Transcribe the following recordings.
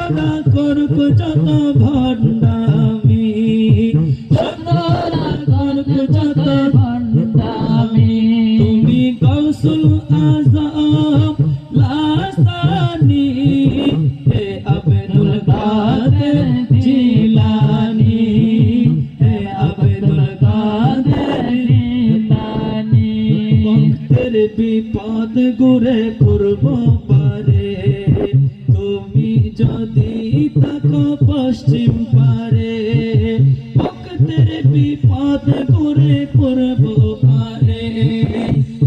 শত্রুরা করুক যত ভণ্ডামি, শত্রুরা করুক যত ভণ্ডামি, তুমি গৌসুল আজম লাসানি, হে আব্দুল কাদের জিলানি, হে আব্দুল কাদের জিলানি। ভক্তের বিপদ ঘুরে পূর্ব পারে, তুমি যদি থাকো পশ্চিম পারে, ভক্তের বিপদ ঘুরে পূর্ব পারে,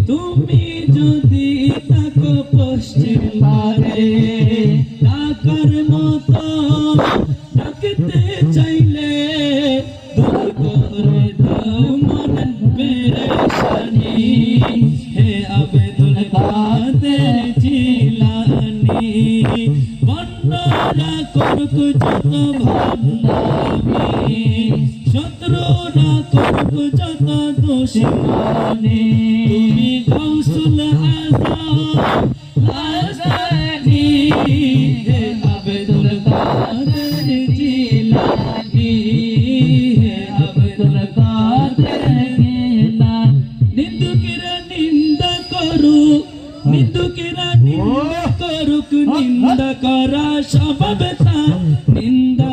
তুমি যদি থাকো পশ্চিম পারে, ডাকার মতো ডাকতে চাইলে দূর করে দাও মন পেরেশানি, হে আব্দুল কাদের জিলানি। ভণ্ডরা করুক যত ভণ্ডামি, শত্রুরা করুক যত দুশমনি, তুমি গৌসুল আজম লাসানি, হে আব্দুল কাদের জিলানি, হে আব্দুল কাদের জিলানি। নিন্দুকেরা নিন্দা করুক, নিন্দুকেরা নিন্দা করুক, নিন্দা করা স্বভাব তার, নিন্দা